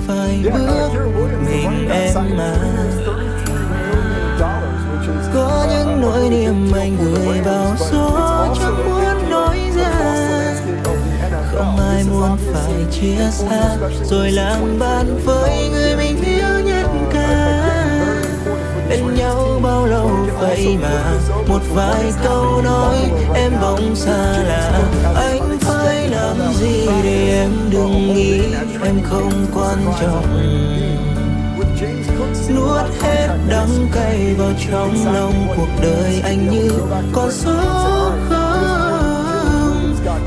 vài bước mình em mà. Có những nỗi niềm anh gửi vào gió chẳng muốn nói ra. Không ai muốn phải chia xa rồi làm bạn với người mình yêu nhất cả. Bên nhau bao lâu vậy mà một vài câu nói em bỗng xa lạ. Anh phải làm gì để em đừng nghĩ em không quan trọng. Nuốt hết đắng cay vào trong lòng, cuộc đời anh như con số không.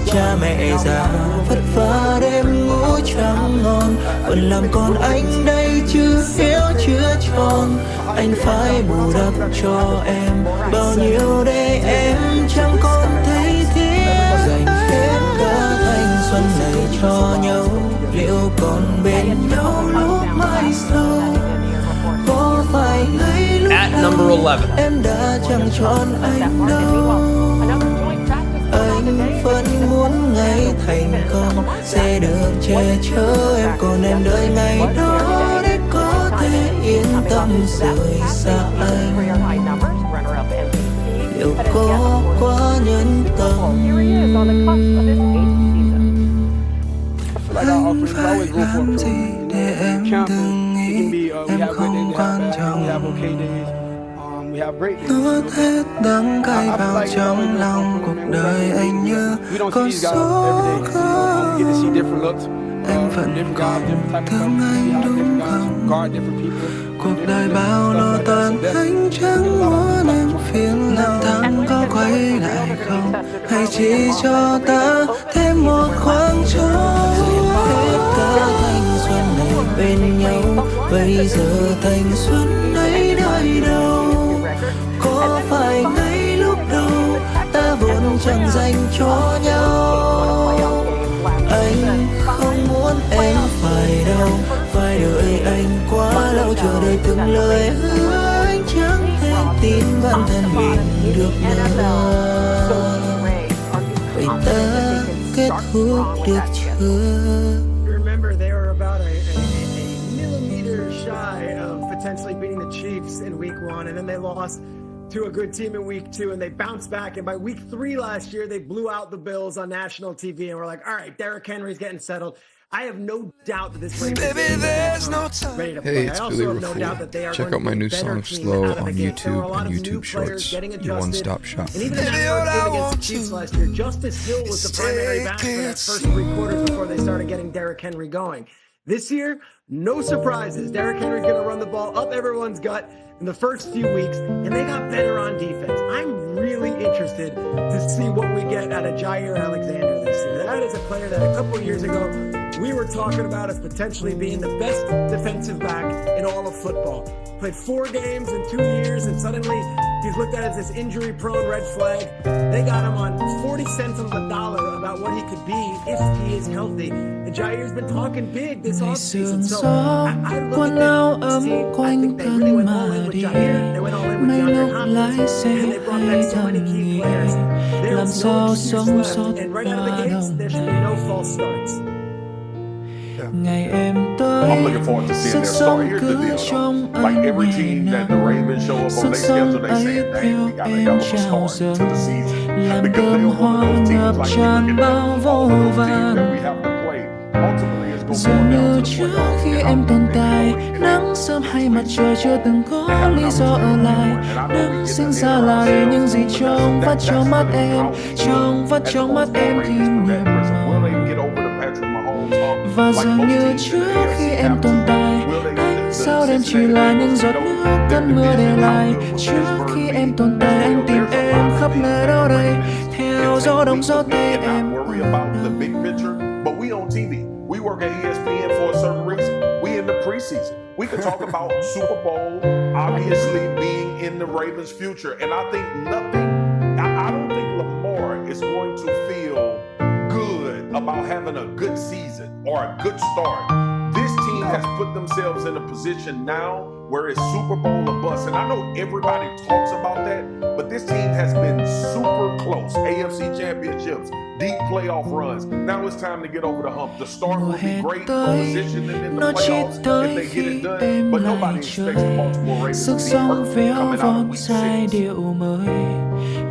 Cha mẹ già vất vả đêm ngủ chẳng ngon, vẫn làm con anh đây chưa hiếu chưa tròn. Anh phải bù đắp cho em bao nhiêu để em chẳng còn thấy tiếc. Dành hết cả thanh xuân này cho nhau, liệu còn bên nhau lúc mai sau? Có phải ngay lúc đầu em đã chẳng chọn anh đâu? Anh vẫn muốn ngày thành công sẽ được che chở em, còn em đợi ngày đó để có thể yên tâm rời xa anh. Liệu có quá nhân tâm? Anh phải làm gì để em đừng nghĩ em không quan trọng? Nuốt hết đắng cay vào trong lòng, cuộc đời anh như con số không. Em vẫn còn thương anh đúng không? Cuộc đời bao lo toan anh chẳng muốn em phiền lòng. Tháng có quay lại không? Hay chỉ cho ta thêm một khoảng trống? Hết cả thanh xuân này bên nhau, bây giờ thanh xuân ấy nơi đâu? Có phải ngay lúc đầu ta vốn chẳng dành cho nhau? Anh không muốn em phải đau, phải đợi anh quá lâu, chờ đợi từng lời hứa anh chẳng thể tin bản thân mình được nữa. Vậy ta kết thúc được chưa? Potentially beating the Chiefs in week 1, and then they lost to a good team in week 2, and they bounced back, and by week 3 last year they blew out the Bills on national TV, and we're like, all right, Derrick Henry's getting settled. I have no doubt that this Ravens team is ready to play. Hey, it's I Billy also have no Rafool. doubt that they are Check going out my to be new a better song team Slow out of on the gate. There were a YouTube lot and of new YouTube players Shorts. getting Your adjusted. one-stop shop. And even in that first game against the Chiefs last year, Justice Hill was the primary back for that first 3 quarters before they started getting Derrick Henry going. This year, no surprises. Derrick Henry's going to run the ball up everyone's gut in the first few weeks, and they got better on defense. I'm really interested to see what we get out of Jair Alexander this year. That is a player that a couple years ago we were talking about as potentially being the best defensive back in all of football. Played 4 games in 2 years, and suddenly he's looked at as this injury-prone red flag. They got him on 40 cents on the dollar about what he could be if he is healthy. And Jair's been talking big this offseason. So I look at this team, I think they really went all in with Jair. They went all in with DeAndre Hopkins, and they brought back so many key players. There's no excuse left, and right out of the gates, there should be no false starts. Ngày em tới, I'm looking forward to seeing their start. Here's the deal, though. Like every team that the Ravens show up on their schedule, they say, "Dang, we got a hell of a start to the season." Because they're one of those teams, like when you look at all of those teams that we have to play, ultimately it's going to dường come down như to the trước playoffs. khi em tồn tại, nắng sớm hay mặt trời chưa từng có lý do ở lại. Nắng sinh ra lại những gì trong vắt trong mắt em, trong vắt trong mắt em khi niềm và dường như trước khi em tồn tại, ánh sao đêm chỉ là những giọt nước cơn mưa để lại. Trước khi em tồn tại, anh tìm em khắp nơi đâu đây, theo gió đông gió tây em. But we on TV. We work at ESPN for a certain reason. We in the preseason. We could talk about Super Bowl obviously being in the Ravens' future, and I think I don't think Lamar is going to feel good about having a good season or a good start. This team has put themselves in a position now where it's Super Bowl or bust. And I know everybody talks about that, but this team has been super close. AFC championships, deep playoff runs. Now it's time to get over the hump. The start Mùa will be hè great, tới, positioning in the nó chỉ playoffs if tới they get khi it done, em but lại nobody expects the chơi. Baltimore Ravens Sức to be sống perfect véo coming out von of week giai 6. điệu mới,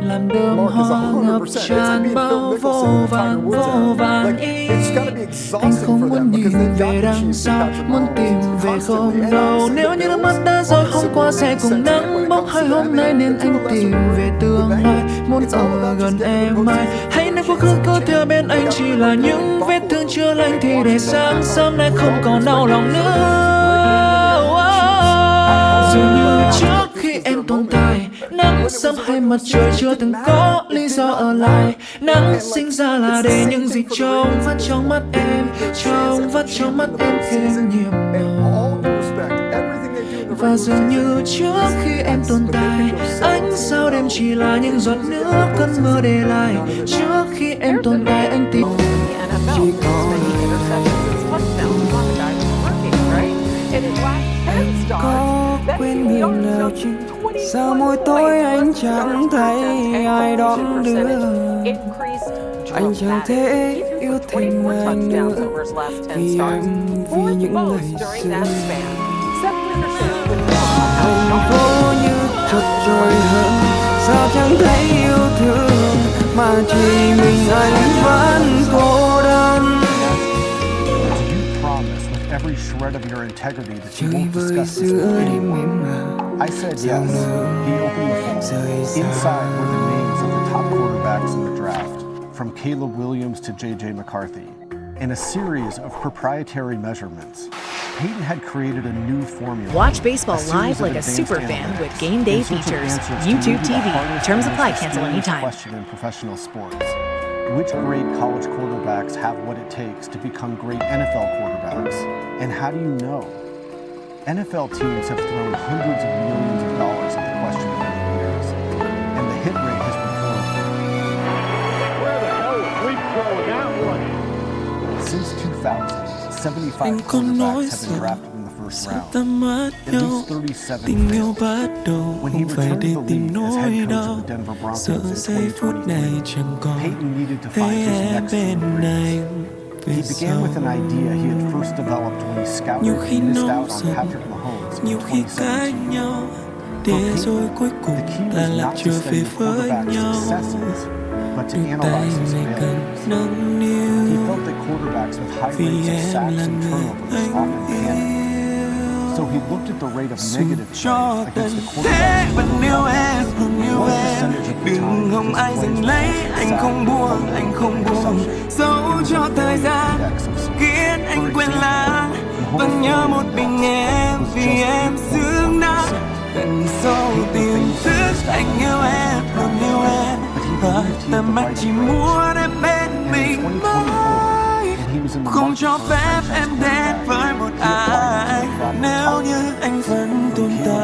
làm đơm Mark is hoa ngập 100%. It's like tràn being Phil bao Mickelson vô and Tiger vàn Woods vô era. vàn Like, ý. it's gotta be Anh exhausting không for muốn them because nhìn they've got về the đằng Chiefs and sau, Patrick muốn tìm Mahomes về constantly. hôm And đầu. honestly, Nếu the như nước Bills mắt đã rơi are hôm qua sẽ similarly cùng sentient when nắng it bốc comes hơi to that. hôm nay, nên And to anh a lesser tìm degree, về the tương lai. Bengals. Muốn It's all ở about gần just getting em the mai, postseason hãy for nâng a quá chance khứ at the có theo bên anh championship. chỉ They got là Purdy những in vết thương Buffalo. chưa lành, thì They để lost sáng Matt sớm nay With không all còn due đau respect, lòng they nữa. deserve it. It was a great win when they beat the Chiefs. Dường như But trước this khi was em their tồn moment. tại, When nắng it was sớm a hay regular mặt trời season, chưa it từng didn't có matter. lý It do did not ở matter. lại. Nắng And like, sinh ra là it's the để same những gì thing for the trong Ravens vắt this trong year. mắt They em, need their chance trong at vắt the trong mắt champ in the em thêm postseason. nhiều And màu. all due respect, everything they do in the Và regular dường như season trước is khi em X, tồn but they tại, can go ánh 17-0 sao đêm chỉ là những giọt lose nước again in the cơn mơ postseason. để lại. None of it Trước matters. khi em tồn tại, anh tìm Chỉ có có quên mình nào chứ? Sao mỗi tối anh chẳng thấy ai đón đưa? Anh chẳng thể yêu thêm anh nữa vì em, vì những ngày xưa. Thành phố như chật trội hơn, sao chẳng thấy yêu thương mà chỉ mình anh vẫn cô đơn. Promise with every shred of your integrity that you Chơi won't với discuss this giữa with đêm anyone. em mà. I said yes. He opened the phone. Inside were the names of the top quarterbacks in the draft, from Caleb Williams to J.J. McCarthy. In a series of proprietary measurements, Peyton had created a new formula. Watch baseball a series live of like a advanced super fan analytics with Game Day in search of features. answers to YouTube maybe the TV. hardest Terms and apply. most Cancel mysterious anytime. question in professional sports. Which great college quarterbacks have what it takes to become great NFL quarterbacks? And how do you know? NFL teams have thrown hundreds of millions of dollars at the question in many years, and the hit rate has been horrible. Where the hell was Fleet throwing that one? Since 2000, 75 Anh có nói quarterbacks have been rằng drafted in the first sao round. ta mất At nhau, least 37 tình yêu failed. bắt đầu When he không phải returned để to the tìm league as nỗi head coach đau. of the Denver Broncos Sợ in giây phút này 2023, chẳng còn Peyton needed to thấy find his em next bên Drew Brees. anh. He Vì began with an idea he had first developed when he scouted nhiều khi and missed nóng out on giận, Patrick Mahomes in nhiều khi cãi 2017. nhau, để rồi cuối cùng The key ta was lại not to trở study về the với quarterback's nhau. successes, but to Đôi tay analyze his này cần failures. nâng He niu, felt that quarterbacks with high vì rates of em sacks là and người turnovers anh often panicked. yêu. So he looked at the rate of Dù negative cho plays against tận the thế quarterbacks. vẫn yêu em, vẫn yêu What em. percentage of the Đừng time không his ai plays giành were lấy, anh sack, không buông, fumble, anh không buông. interception? Dẫu It was cho a thời gian index of sorts. khiến anh For quên example, lãng, Mahomes' vẫn nhớ một throwing mình index em, was vì just em xứng đáng. 8.1%. Tận sâu tiềm thức anh yêu em, luôn yêu em. Và tầm mắt chỉ muốn em bên And in mình 2024, mãi. when he was in the Không market cho for a phép franchise em đến quarterback, với một he applied ai to the nếu như anh vẫn tồn tại.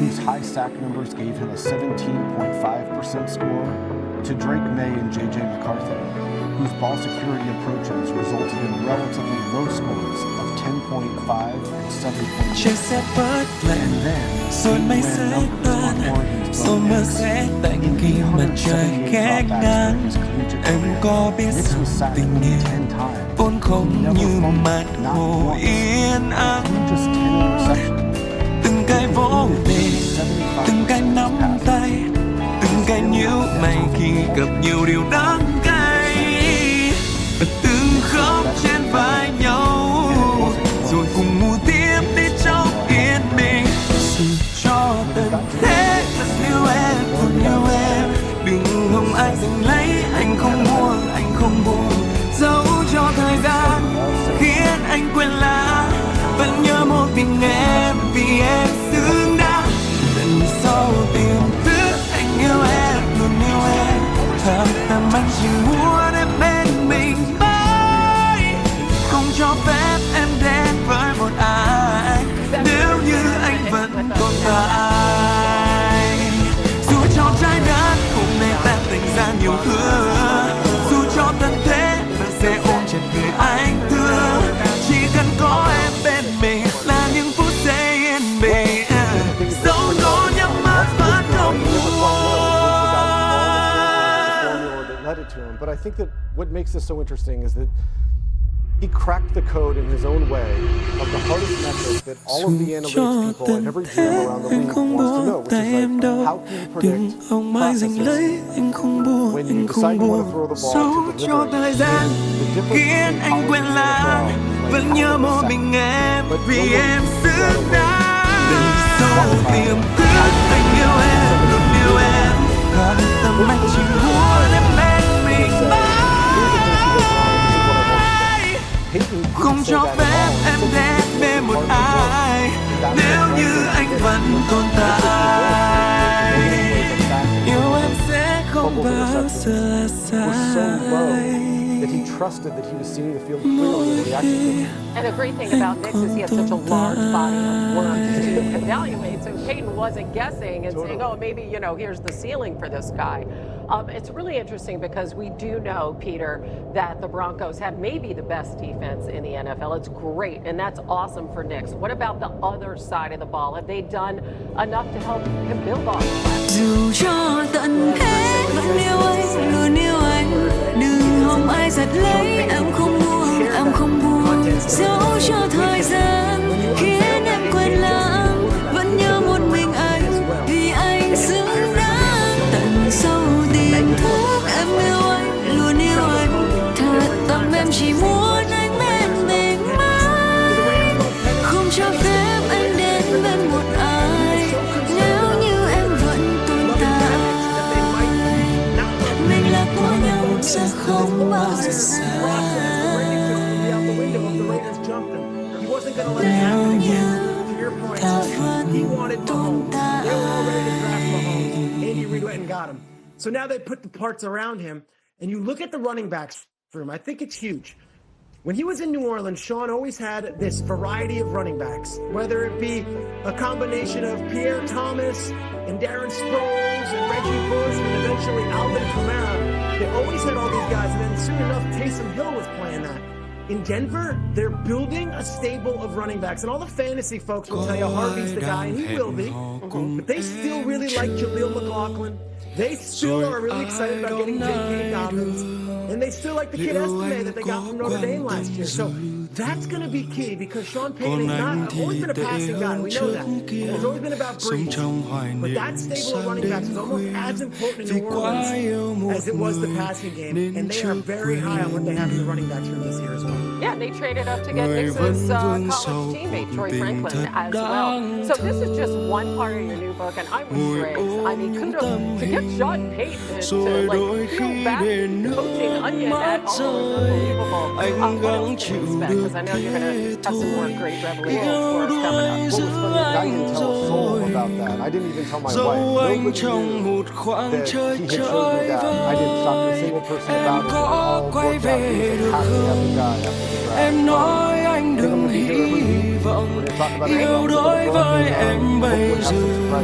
whose high sack numbers gave him a 17.5% score, to Drake May and J.J. McCarthy, whose ball security approaches resulted in relatively low scores of 10.5 and 7.8. Trời sẽ bớt lạnh, And then, rồi he mây ran sẽ numbers tan, on Oregon's rồi mưa Bo sẽ Nix. tạnh In khi mặt trời 878 khẽ dropbacks ngang. during his collegiate Em career, có biết Nix rằng was sacked tình only yêu 10 times. vốn không He never như fumbled, mặt not hồ once. yên ắng. Threw just 10 interceptions. Từng cái vỗ về, từng cái nắm tay, từng cái nhíu mày khi gặp nhiều điều đắng cay, và từng khóc trên vai nhau, rồi cùng ngủ tiếp đi trong yên bình. Dù cho tận thế vẫn yêu em, vẫn yêu em. Đừng không ai giành lấy, anh không buông, anh không buông. Dẫu cho thời gian khiến anh quên lãng, vẫn nhớ một mình em, vì em xứng đáng. Tận sâu tiềm thức anh yêu em, luôn yêu em. Thầm anh chỉ muốn em bên mình mãi, không cho phép em đến với một ai nếu như anh vẫn tồn tại. Dù cho trái đất hôm nay ta thành ra nhiều hứa, dù cho tận thế vẫn sẽ ôm chặt người anh thương. Chỉ cần có em bên mình là những phút giây yên bình. Dẫu có nhắm mắt vẫn không buồn. That led it to him. But but I think that what makes this so interesting is that he cracked the code in his own way of the hardest metric that all of the analytics people and every GM around the league wants to know, which is like, how can you predict processes when you decide you want to throw the ball to delivery? The difference between college and NFL, vẫn nhớ một mình em vì em xứng đáng đừng sâu tiềm thức anh yêu em luôn yêu em cả tâm anh chỉ muốn em bên mình mãi không cho phép em ghét bên một ai nếu như anh vẫn tồn tại yêu em sẽ không bao giờ là sai. That he trusted that he was seeing the field clearly and reacting. And the great thing about Knicks is he has such a large body of work to evaluate. So Peyton wasn't guessing and saying, oh, maybe, here's the ceiling for this guy. It's really interesting because we do know, Peter, that the Broncos have maybe the best defense in the NFL. It's great, and that's awesome for Knicks. What about the other side of the ball? Have they done enough to help him build on it? Dù cho tận hết vẫn yêu anh, luôn yêu anh. Đừng hòng ai giật lấy, em không buông, dẫu cho thời gian khiến em quên lãng, vẫn nhớ một mình anh vì anh xứng đáng. Tận sâu tiềm thức em yêu anh, luôn yêu anh, thật tâm em chỉ muốn anh bên mình mãi, không cho phép anh đến bên một ai nếu như em vẫn tồn tại. Mình là của nhau sẽ không bao giờ xa. He wasn't going to let it happen again. To your point, he wanted Mahomes. They were all ready to draft Mahomes. Andy Reid went and got him. So now they put the parts around him, and you look at the running backs for him. I think it's huge. When he was in New Orleans, Sean always had this variety of running backs, whether it be a combination of Pierre Thomas and Darren Sproles and Reggie Bush and eventually Alvin Kamara. They always had all these guys, and then soon enough, Taysom Hill was playing that. In Denver, they're building a stable of running backs, and all the fantasy folks will tell you Harvey's the guy, and he will be. But they still really like Jaleel McLaughlin. They still are really excited about getting J.K. Dobbins. And they still like the kid Estime that they got from Notre Dame last year. So that's going to be key because Sean Payton has always been a passing guy. We know that. And it's always been about Breeze. But that stable of running backs is almost as important in New Orleans as it was the passing game. And they are very high on what they have in the running backs room this year as well. Yeah, they traded up to get Knicks' college teammate, Troy Franklin, as well. So this is just one part of your new book, and I'm with Griggs. I mean, kudos to get Sean Payton to peel back the coaching onion at all is unbelievable. What else can we expect? Because I know you're going to have some more great revelations for us coming up. What was funny, I didn't tell a soul about that. I didn't even tell my wife. Nobody knew that he had showed me that. I didn't talk to a single person about it. All worked out. He was a happy guy after the draft. Em nói anh đừng hy vọng yêu đối với em bây giờ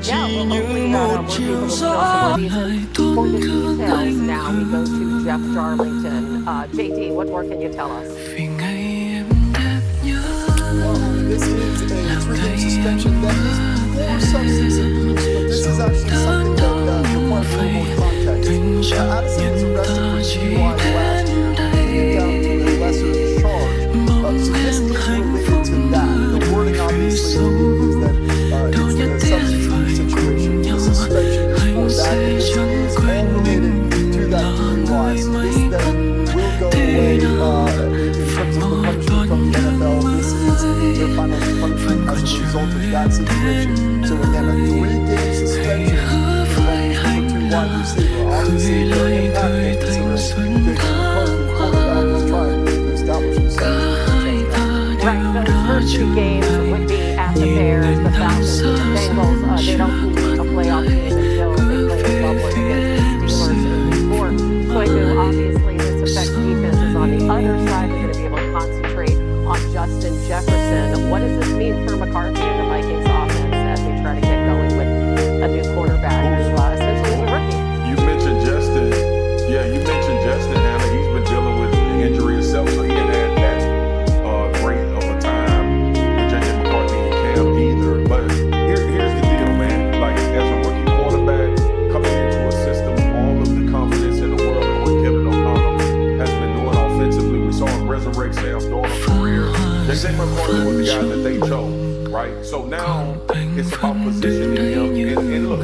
chỉ như một chiều gió lại tuôn cơn anh hờn. Jeff Darlington. JD, what more can you tell us? Vì ngày em đẹp nhớ This is a 3-game suspension that is more substance abuse, but this is actually something that requires a little more context. Addison was arrested for DUI last year, down to a lesser charge. So this is related to that. The wording obviously is that it's a substance abuse situation. The suspension is for that. It's all related to that DUI. So this then will go away in terms of the punishment from the NFL. This is their final punishment as a result of that situation. So again, a 3-game suspension for two wide receiver. Obviously, very impactful considering the quarterback is trying to establish himself. Right, those first 2 games would be at the Bears, the Falcons, the Bengals. They don't need a playoff game until they play a bubble against the Steelers in Week 4. So I know obviously this affects defenses on the other side. They're going to be able to concentrate on Justin Jefferson. What does this mean for McCarthy and the Vikings offense as they try to get going with a new quarterback who essentially is a rookie? You mentioned Justin. Yeah, you mentioned Justin, Hannah. He's been dealing with injury himself, so he ain't had that great of a time with J.J. McCarthy and Cam either. But here's the deal, man. Like, as a rookie quarterback coming into a system, all of the confidence in the world in what Kevin guy that they chose, right? So now it's about positioning him. And look,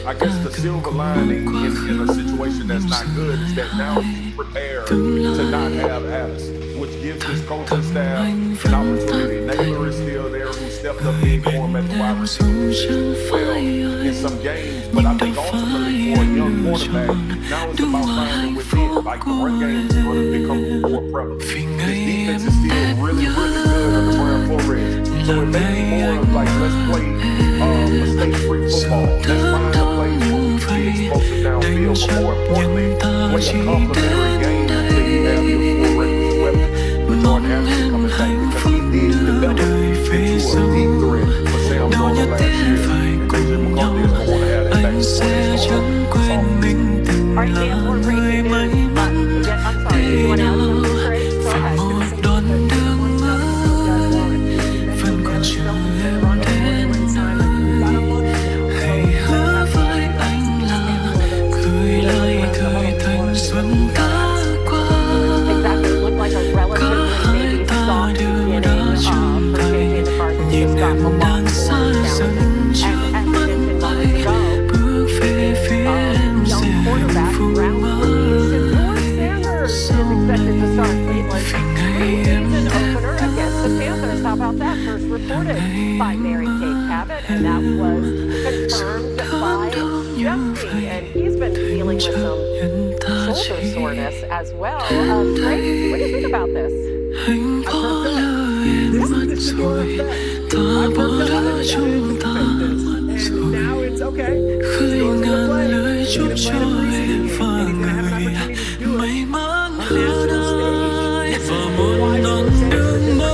I guess the silver lining in a situation that's not good is that now he's prepared to not have Addison, which gives his coaching staff an opportunity. Naylor is still there, who stepped up big for him at the wide receiver position well in some games. But I think ultimately for a young quarterback, now it's about finding within. Like the run game is going to become more prevalent. His defense is still really, really good on the Brown Flores. So it may be more of like, let's play mistake-free football. Let's find the plays where we can be explosive downfield, but more importantly, play a complementary game until you have your four requisite weapons. With Jordan Addison coming back, because he did develop into a deep threat for Sam Darnold last year. And KJ McCarthy is going to want to have that back to Are you getting more breaking news? I'm sorry, do you want to add something, Trey? Go ahead. Exactly, it looked like a relatively maybe soft beginning for JJ McCarthy. Just got a lot more challenging. And as mentioned moments ago, young quarterback, round 3, Shedeur Sanders is expected to start Cleveland's preseason opener against the Panthers. How about that? First reported by Mary Kate Cabot, and that was confirmed by Jeffrey, and he's been dealing with some shoulder soreness as well. Trey, what do you think about this? This is the Shedeur effect. I perked up, I didn't anticipate this. And now it's okay. Shedor's gonna play. He's gonna play in the preseason game, and he's gonna have an opportunity to do it on national stage. This is why Shedeur Sanders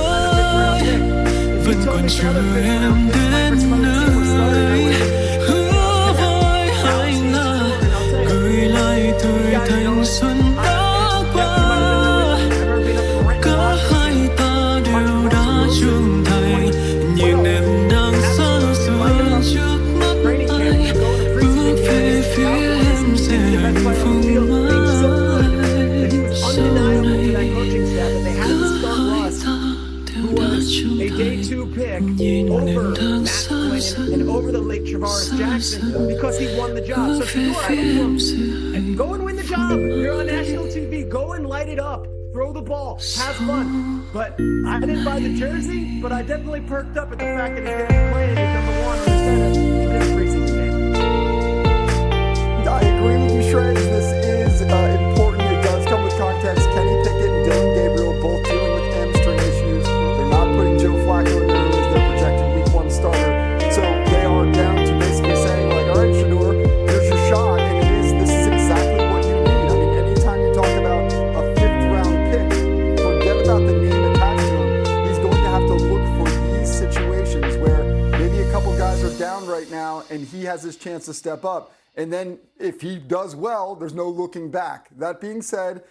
is my fifth round pick. If you told me the other fifth round pick, my first team was starting, I would have a day 2 pick over Matt Flynn and over the late Travaris Jackson because he won the job. So Shedeur, I don't go and win the job. You're on national TV. Go and light it up. Throw the ball. Have fun. But I didn't buy the jersey, but I definitely perked up at the fact that he's going to be playing as number 1 on the Senate in this preseason game. I agree with you, Shreds. This is important. It does come with context. Kenny Pickett and Dylan Gabriel both dealing with hamstring issues. They're not putting Joe Flacco in there as their projected week 1 starter. So they are down to basically saying, like, all right, Shedeur, here's your shot. And this is exactly what you need. I mean, anytime you talk about a 5th round pick, forget about the name attached to him. He's going to have to look for these situations where maybe a couple guys are down right now and he has his chance to step up. And then if he does well, there's no looking back. That being said,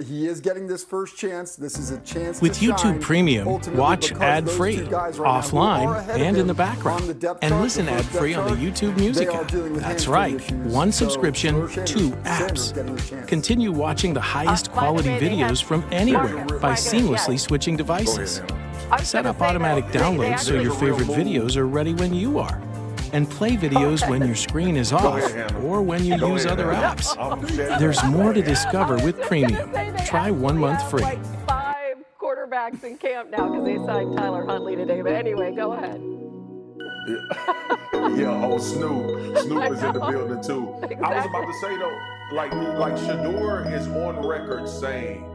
he is getting this first chance. This is a chance with to shine. YouTube Premium, Ultimately, watch because ad-free, those two guys right now who offline, are ahead of and in him the background. on the depth And chart, listen the first ad-free depth on the chart, YouTube Music they are app. dealing with That's hamstring right. issues. One So, subscription, Shedeur 2 Sanders apps. getting the chance. Continue watching the highest By the quality way, they videos have- from anywhere Marcus, by my goodness, seamlessly yes. switching devices. I was Set gonna up say that automatic they downloads so actually- your favorite videos are ready when you are. And play videos when your screen is off or when you use other apps. There's more to discover with Premium. Try 1 month free. Like 5 quarterbacks in camp now because they signed Tyler Huntley today. But anyway, go ahead. Yeah, Snoop. Snoop is in the building too. I was about to say though, like Shedeur is on record saying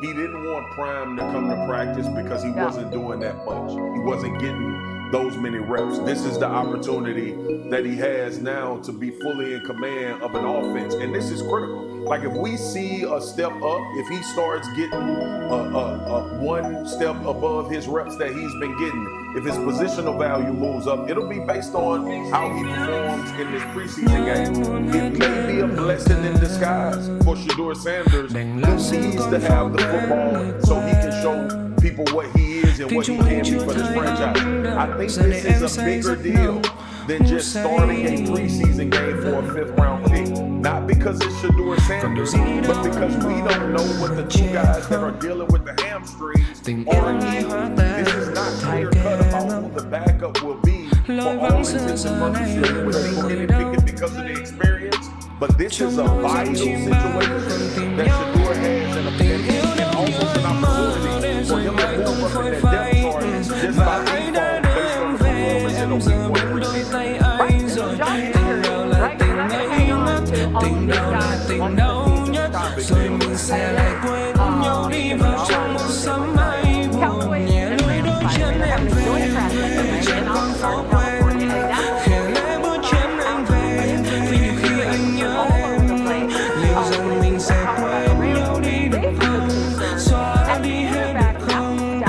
he didn't want Prime to come to practice because he wasn't doing that much. He wasn't getting those many reps. This is the opportunity that he has now to be fully in command of an offense, and this is critical. Like if we see a step up, if he starts getting one step above his reps that he's been getting, if his positional value moves up, it'll be based on how he performs in this preseason game. It may be a blessing in disguise for Shedeur Sanders, who needs to have the football so he can show people what he is and what he can be for this franchise. I think this is a bigger deal than just starting a preseason game for a 5th round pick. Not because it's Shedeur Sanders, but because we don't know what the 2 guys that are dealing with the hamstrings are eating. This is not clear cut about who the backup will be for all intents and purposes. We're thinking Pickett because of the experience, but this is a vital situation that Shedeur has, and also an opportunity for him to move up in that depth chart just by default based on the performance in a week 1 preseason. Rồi mình sẽ lại quên nhau đi vào trong một sớm mai buồn nhẹ lối đôi chân em về trên con phố quen khẽ lẽ bước chân anh về vì nhiều khi anh nhớ em liệu rằng mình sẽ quên nhau đi được không xóa đi hết được không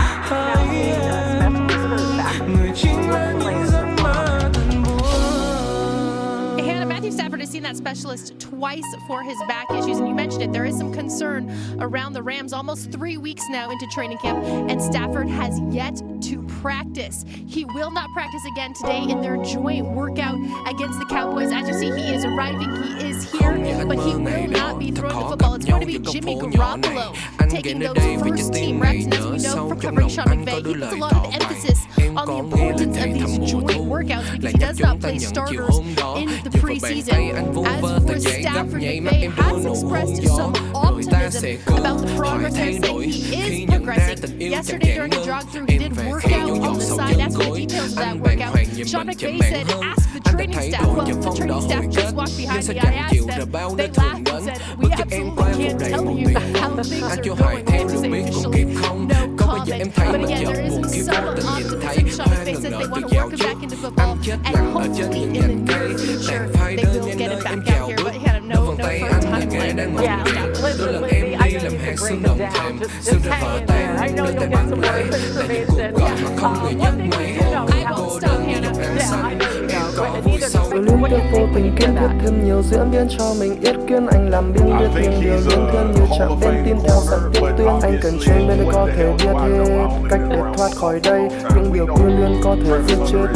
người chính là những giấc mơ thật buồn. Hannah, Matthew Stafford has seen that specialist twice for his back issues, and you mentioned it. There is some concern around the Rams almost 3 weeks now into training camp, and Stafford has yet to practice. He will not practice again today in their joint workout against the Cowboys. As you see, he is arriving. He is here, but he will not be throwing the football. It's going to be Jimmy Garoppolo taking those first team reps. And as we know from covering Sean McVay, he puts a lot of emphasis on the importance of these joint workouts because he does not play starters in the preseason. As for Stafford, McVay has expressed some optimism about the progress they're saying he is progressing. Yesterday during a jog-through, he did work out on the side. As for the details of that workout, Sean McVay said, ask the training staff. Well, the training staff just walked behind me. I asked them. They laughed and said, we absolutely can't tell you how things are going. They say officially no comment. But again, there is some optimism. Sean McVay says they want to work him back into football, and hopefully in the near future they will get him back out here. But he had no firm timeline. Yeah, literally, I know you can break it down. Just hang in there. I know you'll get some more information. One thing we do know, I won't stop, Hannah. yeah, I know you know. But neither Luôn tiếp vô tình kiên quyết thêm nhiều diễn biến cho mình yết kiến anh làm biên viết nhiều điều liên thiên như chạm bên tin theo sẵn tiếp tuyến anh cần trên bên có thể biết hết cách để thoát khỏi đây những điều quyến luyến có thể giết chết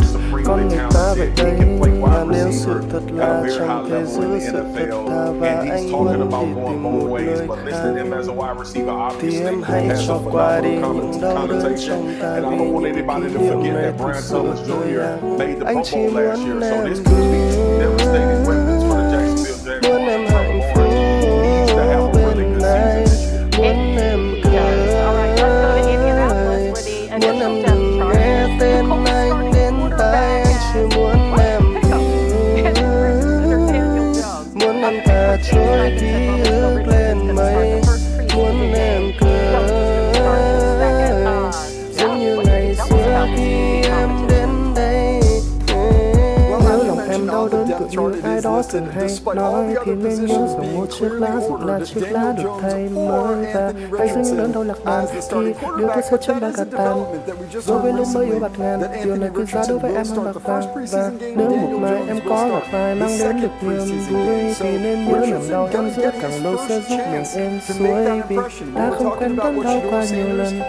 con người ta vậy đây và nếu sự thật là chẳng thể giữ sự thật thà và anh muốn đi tìm một nơi khác thì em hãy cho qua đi những đau đớn trong ta vì những kỷ niệm này thực sự tôi anh chỉ muốn em muốn em hạnh phúc bên này muốn em cười muốn em đừng nghe tên anh đến tai anh chỉ muốn em muốn em thả trôi ký ức lên mây muốn em cười giống như ngày xưa khi em đến đây. Nếu lòng em đau đớn tự như ai đó từng hay nói thì nên nhớ rằng một chiếc lá dù là chiếc lá được thay mới và hãy giữ những đớn đau lạc bàn khi điều tôi sẽ chân đã gạt tàn đối với lúc mới yêu bạt ngàn điều này quý giá đối với em hơn bạc vàng và nếu một mai em có gặp ai mang đến được niềm vui thì nên nhớ niềm đau em giữa càng lâu sẽ giúp mình êm xuôi vì đã không quen đớn đau qua nhiều lần.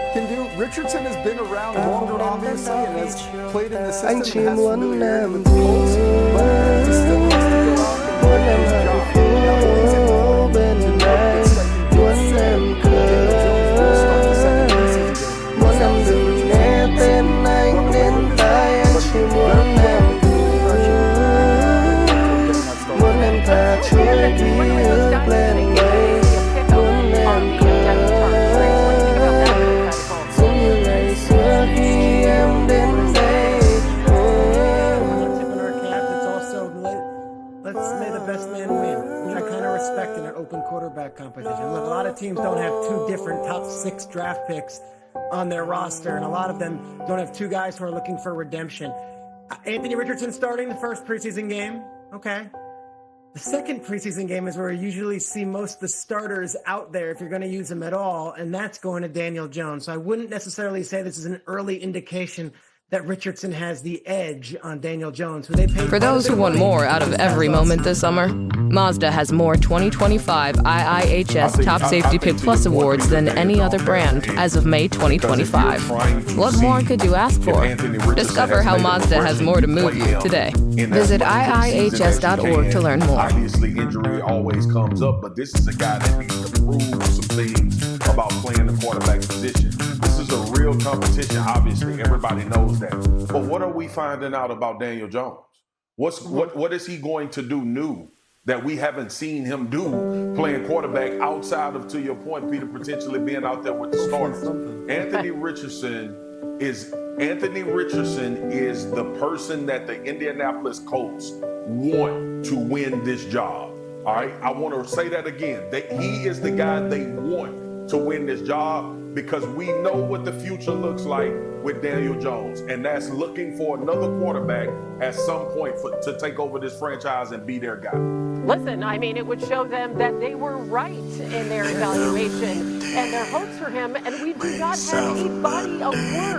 Anh chỉ muốn em vui muốn em hạnh phúc bên đây muốn em cười muốn em đừng nghe tên anh đến tai anh chỉ muốn em vui muốn em thả trôi ký ức lên mây muốn em cười giống như ngày xưa khi em đến đây. Let's may the best man win, which I kind of respect in an open quarterback competition. Look, a lot of teams don't have 2 different top 6 draft picks on their roster, and a lot of them don't have 2 guys who are looking for redemption. Anthony Richardson starting the first preseason game. Okay. The second preseason game is where you usually see most of the starters out there if you're going to use them at all, and that's going to Daniel Jones. So I wouldn't necessarily say this is an early indication that Richardson has the edge on Daniel Jones, who they paid. For those who want more out of every moment this summer, Mazda has more 2025 IIHS Top Safety Pick Plus awards than any other brand as of May 2025. What more could you ask for? Discover how Mazda has more to move you today. Visit IIHS.org to learn more. Obviously, injury always comes up, but this is a guy that needs to prove some things about playing the quarterback position. This is a real competition, obviously. Everybody knows that. But what are we finding out about Daniel Jones? What is he going to do new that we haven't seen him do playing quarterback outside of, to your point, Peter, potentially being out there with the starters? Anthony Richardson is the person that the Indianapolis Colts want to win this job. All right, I want to say that again. He is the guy they want to win this job because we know what the future looks like with Daniel Jones, and that's looking for another quarterback at some point to take over this franchise and be their guy. Listen, I mean, it would show them that they were right in their evaluation and their hopes for him, and we do not have a body of work